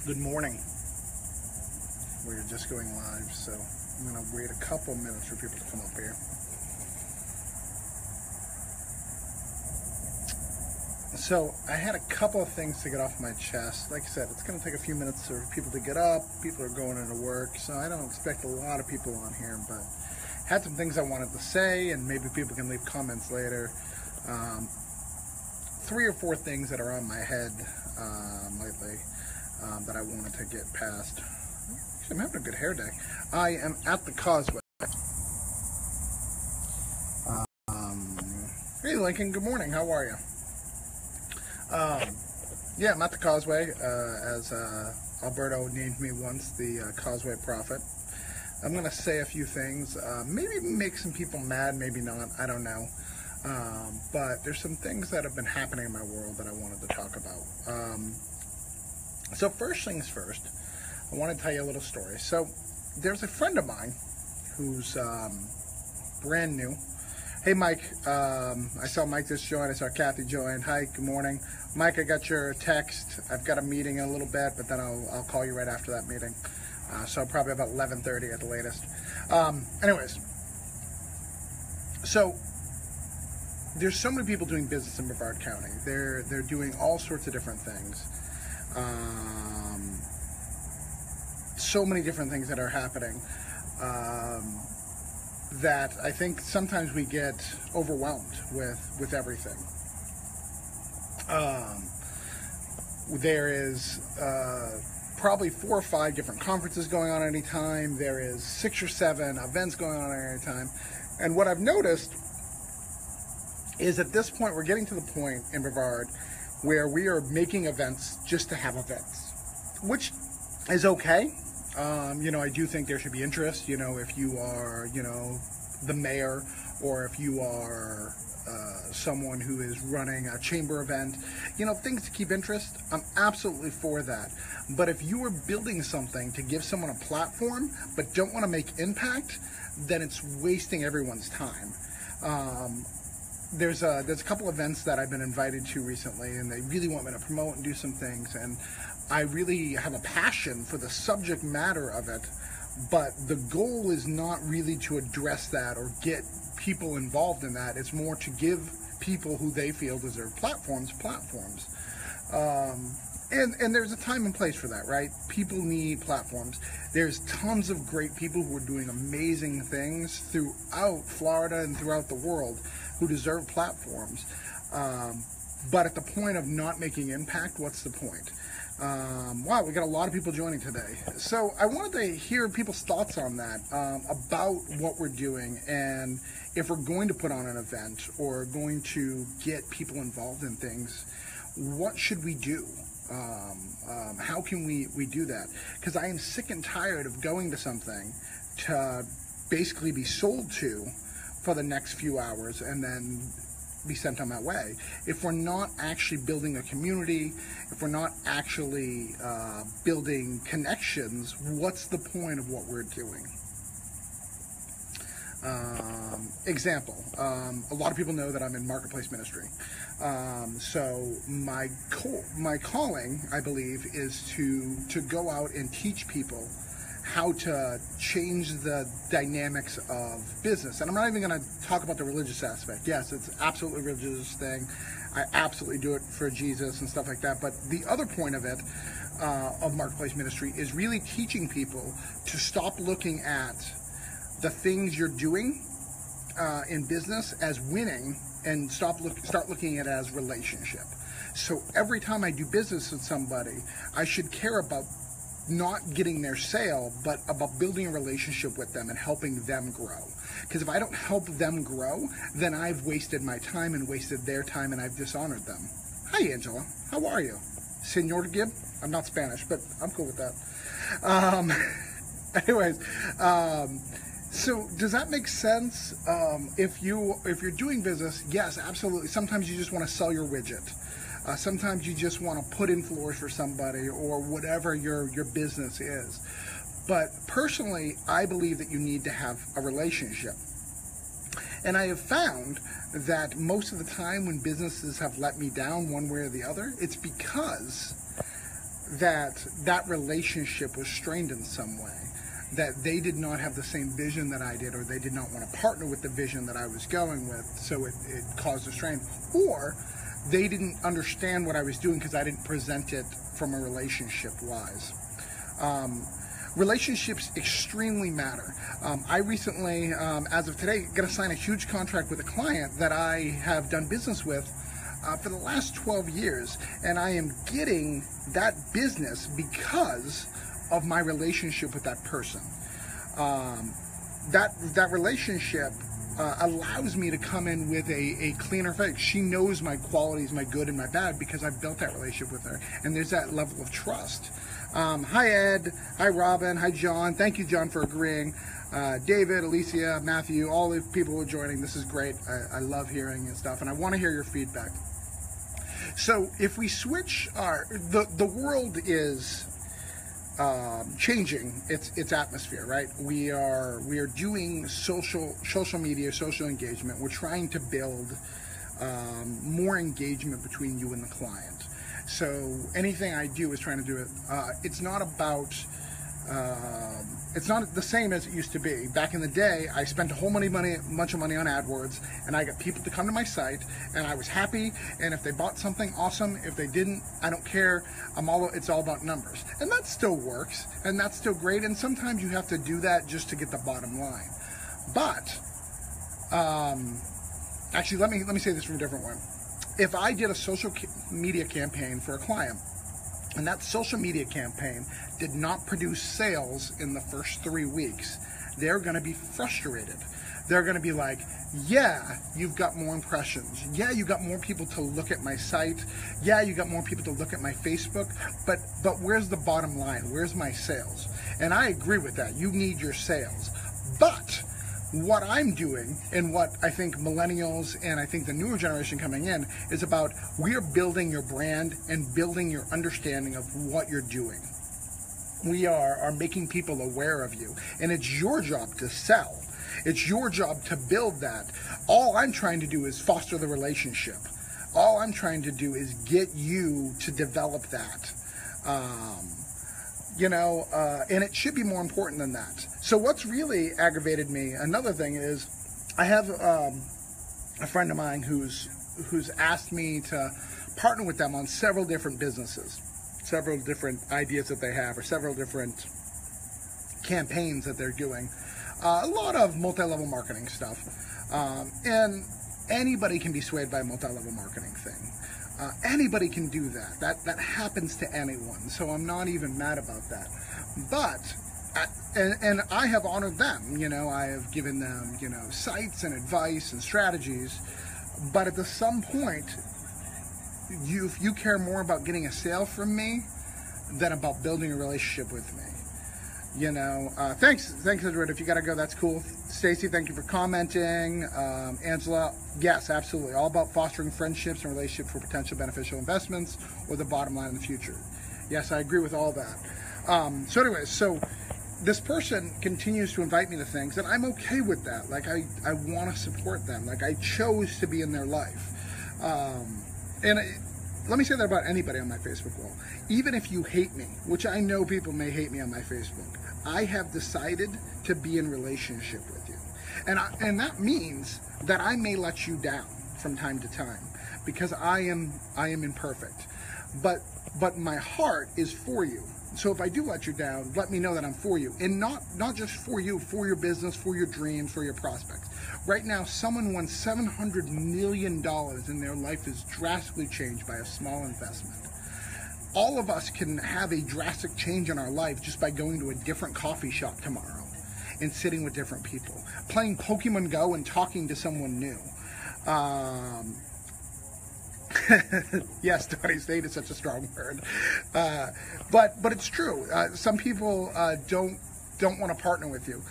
Good morning. We're just going live, so I'm going to wait a couple minutes for people to come up here. So I had a couple of things to get off my chest. Like I said, it's going to take a few minutes for people to get up. People are going into work, so I don't expect a lot of people on here, but had some things I wanted to say, and maybe people can leave comments later. 3 or 4 things that are on my head lately that I wanted to get past. Actually, I'm having a good hair day. I am at the Causeway. Hey Lincoln, good morning, how are you? Yeah, I'm at the Causeway, as Alberto named me once, the Causeway Prophet. I'm going to say a few things, maybe make some people mad, maybe not, I don't know. But there's some things that have been happening in my world that I wanted to talk about. So first things first, I want to tell you a little story. So there's a friend of mine who's brand new. Hey Mike, I saw Mike just join, I saw Kathy join. Hi, good morning. Mike, I got your text. I've got a meeting in a little bit, but then I'll call you right after that meeting. So probably about 11:30 at the latest. Anyways, so there's so many people doing business in Brevard County. They're doing all sorts of different things. So many different things that are happening that I think sometimes we get overwhelmed with everything. There is probably 4 or 5 different conferences going on at any time. There is 6 or 7 events going on at any time. And what I've noticed is at this point, we're getting to the point in Brevard where we are making events just to have events, which is okay. I do think there should be interest, if you are, the mayor, or if you are someone who is running a chamber event, things to keep interest. I'm absolutely for that. But if you are building something to give someone a platform, but don't want to make impact, then it's wasting everyone's time. There's a couple events that I've been invited to recently, and they really want me to promote and do some things, and I really have a passion for the subject matter of it, but the goal is not really to address that or get people involved in that. It's more to give people who they feel deserve platforms. And there's a time and place for that, right? People need platforms. There's tons of great people who are doing amazing things throughout Florida and throughout the world who deserve platforms. But at the point of not making impact, what's the point? Wow, we got a lot of people joining today. So I wanted to hear people's thoughts on that, about what we're doing, and if we're going to put on an event or going to get people involved in things, what should we do? How can we do that? Because I am sick and tired of going to something to basically be sold to for the next few hours and then be sent on my way. If we're not actually building a community, if we're not actually building connections, what's the point of what we're doing? Example, a lot of people know that I'm in marketplace ministry. So my calling, I believe, is to go out and teach people how to change the dynamics of business. And I'm not even going to talk about the religious aspect. Yes, it's absolutely a religious thing. I absolutely do it for Jesus and stuff like that. But the other point of it, of marketplace ministry, is really teaching people to stop looking at the things you're doing in business as winning and start looking at it as relationship. So every time I do business with somebody, I should care about not getting their sale, but about building a relationship with them and helping them grow. Because if I don't help them grow, then I've wasted my time and wasted their time, and I've dishonored them. Hi, Angela. How are you? Senor Gib? I'm not Spanish, but I'm cool with that. Anyways, so does that make sense? If you're doing business, yes, absolutely. Sometimes you just want to sell your widget. Sometimes you just want to put in floors for somebody or whatever your business is. But personally, I believe that you need to have a relationship. And I have found that most of the time when businesses have let me down one way or the other, it's because that relationship was strained in some way, that they did not have the same vision that I did, or they did not want to partner with the vision that I was going with, so it caused a strain, or they didn't understand what I was doing because I didn't present it from a relationship wise. Relationships extremely matter. I recently, as of today, going to sign a huge contract with a client that I have done business with for the last 12 years, and I am getting that business because of my relationship with that person. That relationship allows me to come in with a cleaner face. She knows my qualities, my good and my bad, because I've built that relationship with her, and there's that level of trust. Hi Ed, hi Robin, hi John. Thank you, John, for agreeing. David, Alicia, Matthew, all the people who are joining. This is great. I love hearing and stuff, and I want to hear your feedback. So if we switch the world is changing its atmosphere, right? We are doing social media, social engagement. We're trying to build more engagement between you and the client. So anything I do is trying to do it. It's not about. It's not the same as it used to be. Back in the day, I spent a whole bunch of money on AdWords, and I got people to come to my site, and I was happy. And if they bought something, awesome. If they didn't, I don't care. It's all about numbers, and that still works, and that's still great. And sometimes you have to do that just to get the bottom line. But actually, let me say this from a different way. If I did a social media campaign for a client, and that social media campaign did not produce sales in the first 3 weeks, they're going to be frustrated. They're going to be like, yeah, you've got more impressions. Yeah, you got more people to look at my site. Yeah, you got more people to look at my Facebook. But where's the bottom line? Where's my sales? And I agree with that. You need your sales. But what I'm doing, and what I think millennials and I think the newer generation coming in is about, we're building your brand and building your understanding of what you're doing. We are making people aware of you, and it's your job to sell. It's your job to build that. All I'm trying to do is foster the relationship. All I'm trying to do is get you to develop that. And it should be more important than that. So what's really aggravated me, another thing is, I have a friend of mine who's asked me to partner with them on several different businesses, several different ideas that they have, or several different campaigns that they're doing. A lot of multi-level marketing stuff. And anybody can be swayed by a multi-level marketing thing. Anybody can do that. That happens to anyone. So I'm not even mad about that. But, and I have honored them. I have given them, sites and advice and strategies. But at some point, if you care more about getting a sale from me than about building a relationship with me. Thanks, Edward. If you gotta go, that's cool. Stacy, thank you for commenting. Angela, yes, absolutely. All about fostering friendships and relationships for potential beneficial investments or the bottom line in the future. Yes, I agree with all that. So anyways, so this person continues to invite me to things, and I'm okay with that. Like, I want to support them. Like, I chose to be in their life. Let me say that about anybody on my Facebook wall. Even if you hate me, which I know people may hate me on my Facebook, I have decided to be in relationship with you. And that means that I may let you down from time to time, because I am imperfect. But my heart is for you. So if I do let you down, let me know that I'm for you. And not just for you, for your business, for your dreams, for your prospects. Right now, someone won $700 million and their life is drastically changed by a small investment. All of us can have a drastic change in our life just by going to a different coffee shop tomorrow and sitting with different people. Playing Pokemon Go and talking to someone new. Yes, Donnie State is such a strong word. But it's true. Some people don't want to partner with you.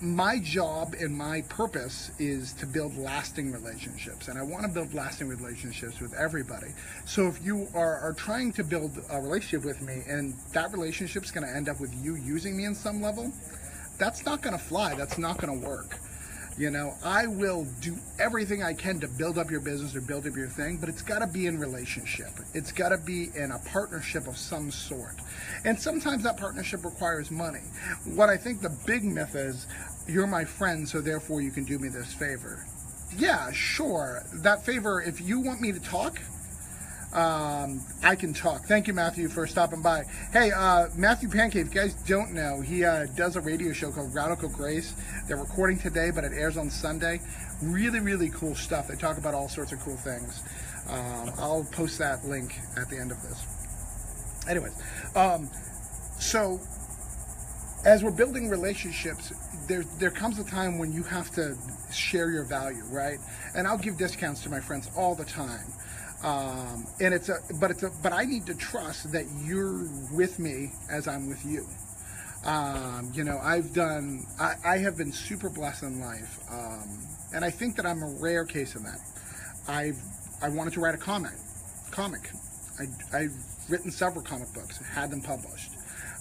My job and my purpose is to build lasting relationships, and I want to build lasting relationships with everybody. So if you are trying to build a relationship with me, and that relationship's going to end up with you using me in some level, that's not going to fly. That's not going to work. You know, I will do everything I can to build up your business or build up your thing, but it's got to be in relationship. It's got to be in a partnership of some sort. And sometimes that partnership requires money. What I think the big myth is, you're my friend, so therefore you can do me this favor. Yeah, sure. That favor, if you want me to talk, I can talk. Thank you, Matthew, for stopping by. Hey, Matthew Pancake, if you guys don't know, he does a radio show called Radical Grace. They're recording today, but it airs on Sunday. Really, really cool stuff. They talk about all sorts of cool things. I'll post that link at the end of this. Anyways, so as we're building relationships, there comes a time when you have to share your value, right? And I'll give discounts to my friends all the time. But I need to trust that you're with me as I'm with you. You know, I have been super blessed in life. And I think that I'm a rare case of that. I wanted to write a comic. I've written several comic books, had them published.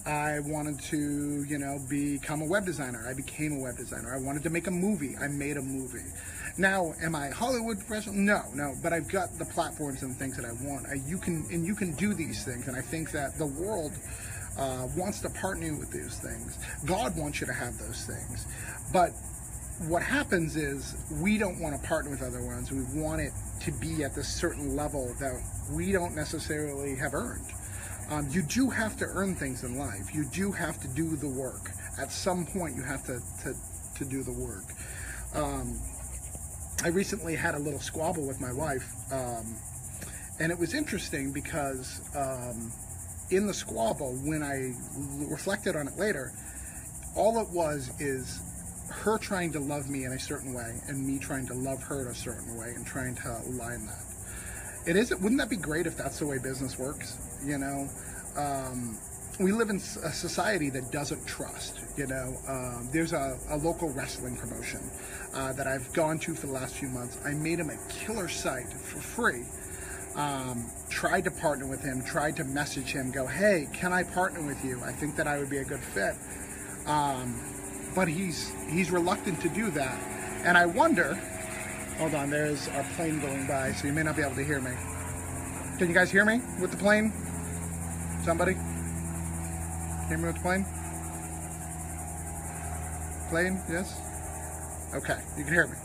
I wanted to, you know, become a web designer. I became a web designer. I wanted to make a movie. I made a movie. Now, am I Hollywood professional? No, but I've got the platforms and things that I want. You can do these things, and I think that the world wants to partner with these things. God wants you to have those things. But what happens is we don't want to partner with other ones. We want it to be at this certain level that we don't necessarily have earned. You do have to earn things in life. You do have to do the work. At some point, you have to do the work. I recently had a little squabble with my wife, and it was interesting because in the squabble, when I reflected on it later, all it was is her trying to love me in a certain way and me trying to love her in a certain way and trying to align that. Wouldn't that be great if that's the way business works? You know, we live in a society that doesn't trust. You know, there's a local wrestling promotion that I've gone to for the last few months. I made him a killer site for free. Tried to partner with him, tried to message him, go, hey, can I partner with you? I think that I would be a good fit. But he's reluctant to do that. And I wonder, hold on, there's our plane going by, so you may not be able to hear me. Can you guys hear me with the plane? Somebody? Hear me with the plane? Plane, yes? Okay, you can hear me.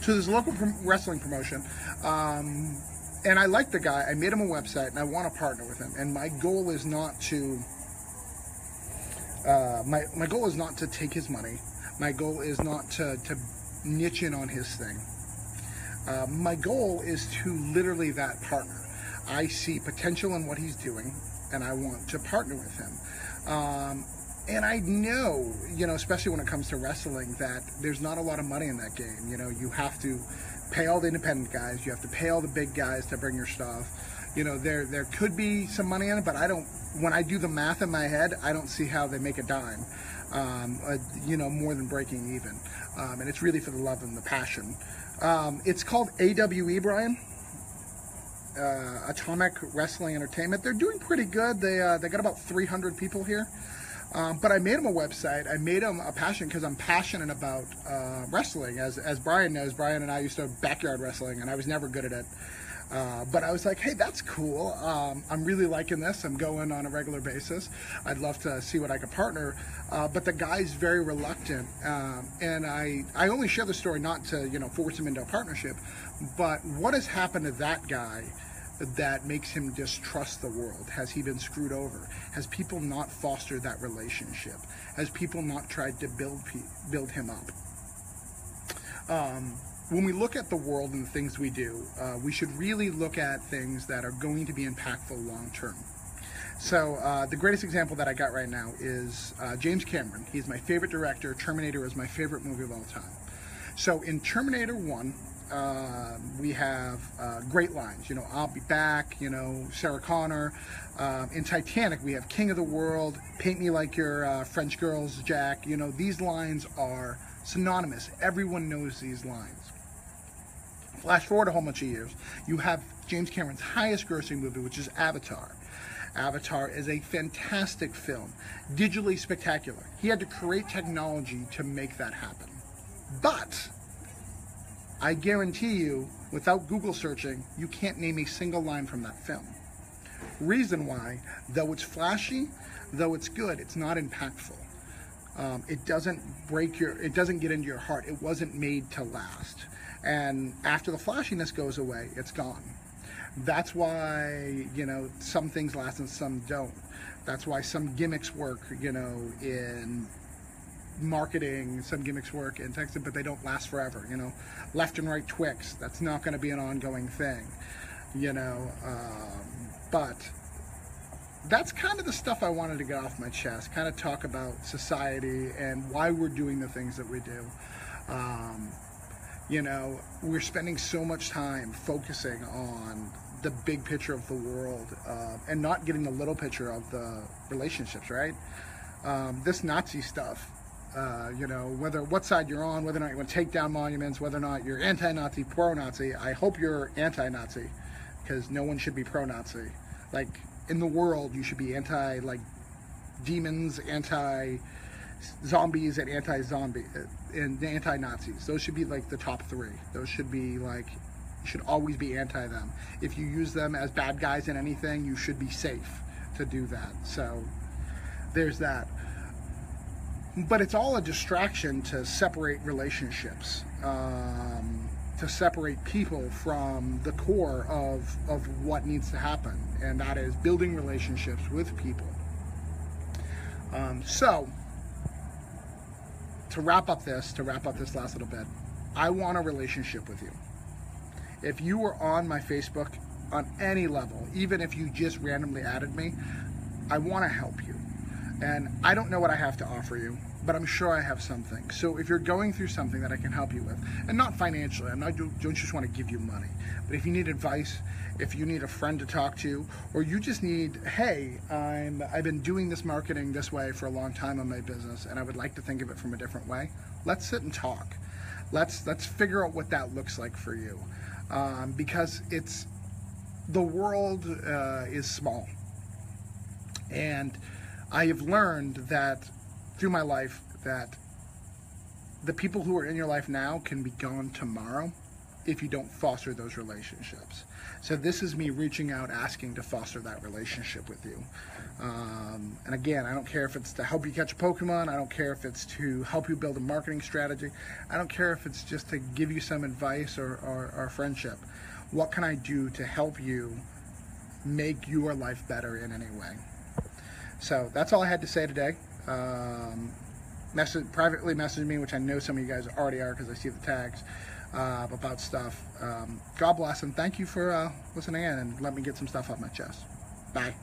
So there's a local wrestling promotion, and I like the guy. I made him a website, and I want to partner with him. And my goal is not to my goal is not to take his money. My goal is not to niche in on his thing. My goal is to literally that partner. I see potential in what he's doing, and I want to partner with him. And I know, you know, especially when it comes to wrestling, that there's not a lot of money in that game. You know, you have to pay all the independent guys. You have to pay all the big guys to bring your stuff. You know, there could be some money in it, but when I do the math in my head, I don't see how they make a dime, you know, more than breaking even. And it's really for the love and the passion. It's called AWE, Brian. Atomic Wrestling Entertainment. They're doing pretty good. They got about 300 people here. But I made them a website. I made them a passion because I'm passionate about wrestling. As Brian knows, Brian and I used to backyard wrestling, and I was never good at it. But I was like, hey, that's cool. I'm really liking this. I'm going on a regular basis. I'd love to see what I could partner. But the guy's very reluctant. And I only share the story not to, you know, force him into a partnership. But what has happened to that guy that makes him distrust the world? Has he been screwed over? Has people not fostered that relationship? Has people not tried to build him up? When we look at the world and the things we do, we should really look at things that are going to be impactful long term. So the greatest example that I got right now is James Cameron. He's my favorite director. Terminator is my favorite movie of all time. So in Terminator 1, we have great lines, you know, I'll be back, you know, Sarah Connor. In Titanic, we have King of the World, paint me like your French girls, Jack. You know, these lines are synonymous. Everyone knows these lines. Flash forward a whole bunch of years, you have James Cameron's highest grossing movie, which is Avatar. Avatar is a fantastic film, digitally spectacular. He had to create technology to make that happen. But I guarantee you, without Google searching, you can't name a single line from that film. Reason why, though it's flashy, though it's good, it's not impactful. It doesn't it doesn't get into your heart. It wasn't made to last. And after the flashiness goes away, it's gone. That's why, you know, some things last and some don't. That's why some gimmicks work, you know, in marketing, some gimmicks work in texting, but they don't last forever, you know. Left and right Twix, that's not going to be an ongoing thing, you know. But that's kind of the stuff I wanted to get off my chest, kind of talk about society and why we're doing the things that we do. You know, we're spending so much time focusing on the big picture of the world and not getting the little picture of the relationships, right? This Nazi stuff, you know, what side you're on, whether or not you want to take down monuments, whether or not you're anti-Nazi, pro-Nazi. I hope you're anti-Nazi, because no one should be pro-Nazi. Like, in the world, you should be anti, like, demons, anti-zombies, and anti-Nazis. Those should be, like, the top three. Those should be, like, you should always be anti them. If you use them as bad guys in anything, you should be safe to do that. So, there's that. But it's all a distraction to separate relationships, to separate people from the core of what needs to happen, and that is building relationships with people. So, to wrap up this last little bit, I want a relationship with you. If you were on my Facebook on any level, even if you just randomly added me, I want to help you. And I don't know what I have to offer you, but I'm sure I have something. So if you're going through something that I can help you with, and not financially, I don't just want to give you money, but if you need advice, if you need a friend to talk to, or you just need, hey, I've been doing this marketing this way for a long time on my business, and I would like to think of it from a different way, let's sit and talk. Let's figure out what that looks like for you, because the world is small. And I have learned that through my life that the people who are in your life now can be gone tomorrow if you don't foster those relationships. So this is me reaching out, asking to foster that relationship with you. And again, I don't care if it's to help you catch a Pokemon. I don't care if it's to help you build a marketing strategy. I don't care if it's just to give you some advice or friendship. What can I do to help you make your life better in any way? So that's all I had to say today. Privately message me, which I know some of you guys already are because I see the tags about stuff. God bless, and thank you for listening in and let me get some stuff off my chest. Bye.